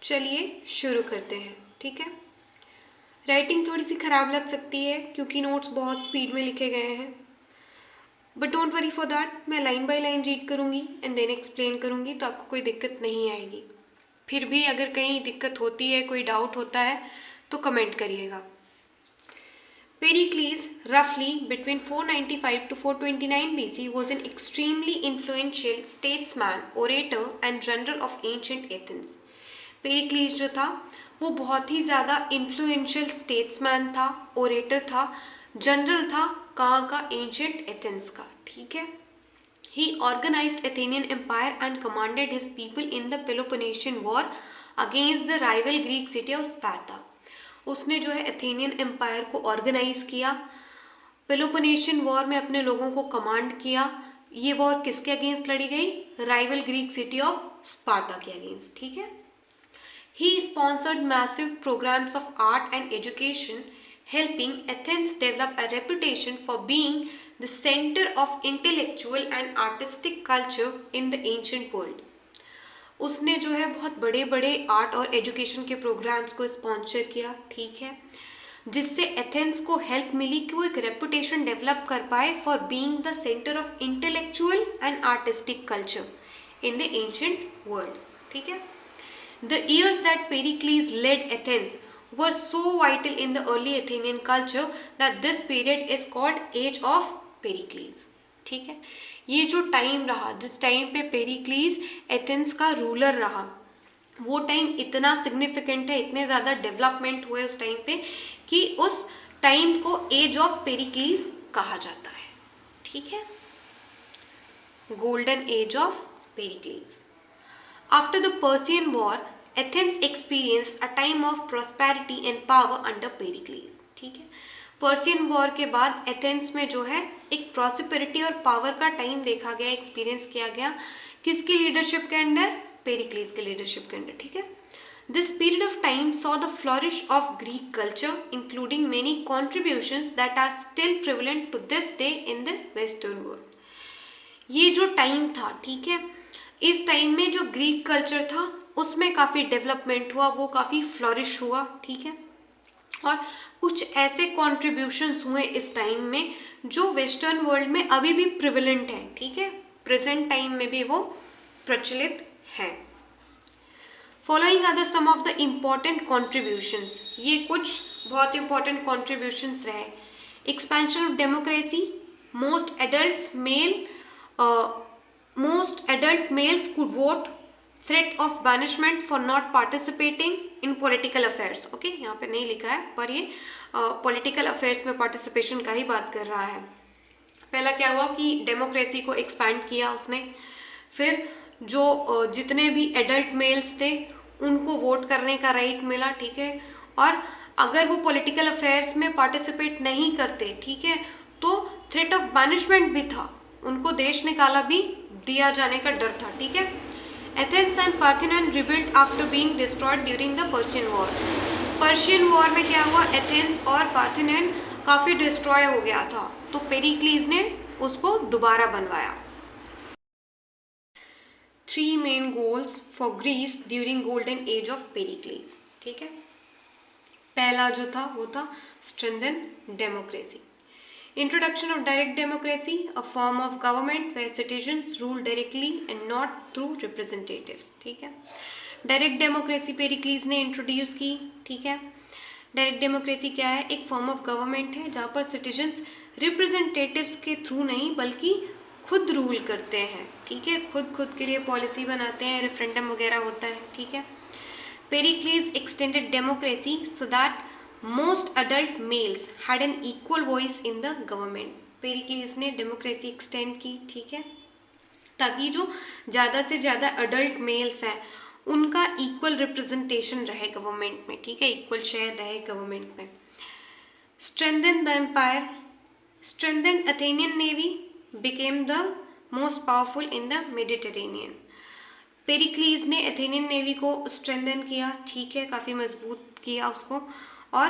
चलिए शुरू करते हैं। ठीक है, राइटिंग थोड़ी सी ख़राब लग सकती है क्योंकि नोट्स बहुत स्पीड में लिखे गए हैं, but don't worry for that. मैं लाइन बाय लाइन रीड करूँगी एंड देन एक्सप्लेन करूँगी, तो आपको कोई दिक्कत नहीं आएगी। फिर भी अगर कहीं दिक्कत होती है, कोई डाउट होता है, तो कमेंट करिएगा। Pericles, roughly between 495 to 429 BC, was an extremely influential statesman, orator and general of ancient Athens. पेरिक्लीस जो था वो बहुत ही ज़्यादा इन्फ्लुएंशियल स्टेट्समैन था, ओरेटर था, जनरल था, कहाँ का? एंशियंट एथेंस का। ठीक है, he organised Athenian empire and commanded his people in the Peloponnesian war against the rival Greek city of Sparta. उसने जो है एथेनियन एम्पायर को ऑर्गेनाइज किया, पेलोपोनेशियन वॉर में अपने लोगों को कमांड किया। ये वॉर किसके अगेंस्ट लड़ी गई? Rival Greek city of Sparta के अगेंस्ट। ठीक है, he sponsored massive programs of art and education, helping Athens develop a reputation for being the center of intellectual and artistic culture in the ancient world. उसने जो है बहुत बड़े बड़े art और एजुकेशन के प्रोग्राम्स को स्पॉन्सर किया। ठीक है, जिससे एथेंस को हेल्प मिली कि वो एक रेपुटेशन डेवलप कर पाए for being the centre of intellectual and artistic culture in the ancient world. ठीक है, the years that Pericles led Athens were so vital in the early Athenian culture that this period is called Age of Pericles. ठीक है, ये जो time रहा, जिस time पे पेरिक्लीस Athens का रूलर रहा, वो टाइम इतना सिग्निफिकेंट है, इतने ज़्यादा डेवलपमेंट हुए उस टाइम पे कि उस टाइम को एज ऑफ पेरिक्लीस कहा जाता है। ठीक है, golden age of Pericles. After the Persian War, Athens experienced a time of prosperity and power under Pericles. ठीक है, पर्शियन वॉर के बाद एथेंस में जो है एक प्रॉस्पेरिटी और पावर का टाइम देखा गया, एक्सपीरियंस किया गया। किसकी लीडरशिप के अंडर? पेरिक्लीस के लीडरशिप के अंडर। ठीक है, this period of time saw the flourish of Greek culture including many contributions that are still prevalent to this day in the western world. ये जो टाइम था, ठीक है, इस टाइम में जो ग्रीक कल्चर था उसमें काफ़ी डेवलपमेंट हुआ, वो काफ़ी फ्लरिश हुआ। ठीक है, और कुछ ऐसे कॉन्ट्रीब्यूशंस हुए इस टाइम में जो वेस्टर्न वर्ल्ड में अभी भी प्रिविलेंट हैं। ठीक है, प्रेजेंट टाइम में भी वो प्रचलित हैं। Following are the some of the important contributions. ये कुछ बहुत इंपॉर्टेंट कॉन्ट्रीब्यूशंस रहे। Expansion of democracy, most adult males could vote, threat of banishment for not participating in political affairs. Okay, यहाँ पे नहीं लिखा है पर ये पॉलिटिकल अफेयर्स में पार्टिसिपेशन का ही बात कर रहा है। पहला क्या हुआ कि डेमोक्रेसी को एक्सपैंड किया उसने, फिर जो जितने भी एडल्ट मेल्स थे उनको वोट करने का राइट मिला। ठीक है, और अगर वो पॉलिटिकल अफेयर्स में पार्टिसिपेट नहीं करते, ठीक है, तो थ्रेट ऑफ बैनिशमेंट भी था, उनको देश निकाला भी दिया जाने का डर था। ठीक है, Athens and Parthenon rebuilt after being destroyed during the Persian war. Persian war में क्या हुआ? एथेंस और पार्थेनॉन काफ़ी डिस्ट्रॉय हो गया था, तो पेरिक्लीस ने उसको दोबारा बनवाया। 3 main goals for Greece during golden age of Pericles. ठीक है, पहला जो था वो था strengthen democracy. Introduction of direct democracy, a form of government where citizens rule directly and not through representatives. ठीक है, डायरेक्ट डेमोक्रेसी पेरिक्लीस ने इंट्रोड्यूस की। ठीक है, डायरेक्ट डेमोक्रेसी क्या है? एक फॉर्म ऑफ गवर्नमेंट है जहाँ पर सिटीजन्स रिप्रेजेंटेटिव्स के थ्रू नहीं बल्कि खुद रूल करते हैं। ठीक है, खुद के लिए पॉलिसी बनाते हैं, रेफरेंडम वगैरह होता है। ठीक है, Pericles extended democracy so that most adult males had an equal voice in the government. Pericles ने डेमोक्रेसी एक्सटेंड की। ठीक है, ताकि जो ज़्यादा से ज़्यादा अडल्ट मेल्स हैं उनका इक्वल रिप्रेजेंटेशन रहे गवर्नमेंट में। ठीक है, इक्वल शेयर रहे गवर्नमेंट में। Strengthen the empire, strengthen Athenian navy became the most powerful in the Mediterranean. Pericles ने एथेनियन नेवी को स्ट्रेंथन किया। ठीक है, काफ़ी मजबूत किया उसको, और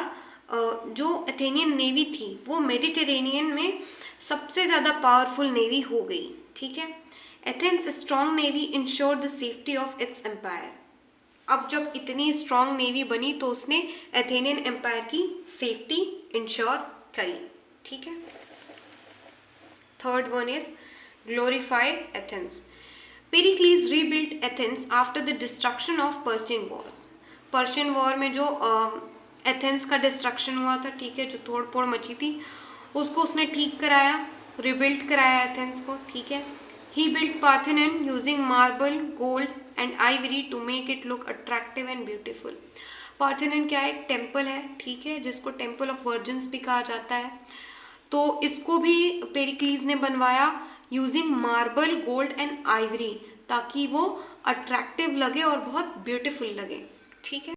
जो एथेनियन नेवी थी वो मेडिटेरेनियन में सबसे ज़्यादा पावरफुल नेवी हो गई। ठीक है, Athens strong navy insured the safety of its empire. अब जब इतनी स्ट्रांग नेवी बनी तो उसने एथेनियन एम्पायर की सेफ्टी इंश्योर करी। ठीक है। Third one is glorified Athens. Pericles rebuilt Athens after the destruction of Persian wars. Persian war में जो एथेंस का डिस्ट्रक्शन हुआ था, ठीक है, जो तोड़ फोड़ मची थी, उसको उसने ठीक कराया, रिबिल्ट कराया एथेंस को। ठीक है। He built Parthenon using marble, gold and ivory to make it look attractive and beautiful. Parthenon क्या है? एक टेम्पल है, ठीक है, जिसको टेम्पल ऑफ वर्जिन्स भी कहा जाता है। तो इसको भी पेरिक्लीज ने बनवाया using marble, gold and Ivory, ताकि वो अट्रैक्टिव लगे और बहुत ब्यूटीफुल लगे। ठीक है।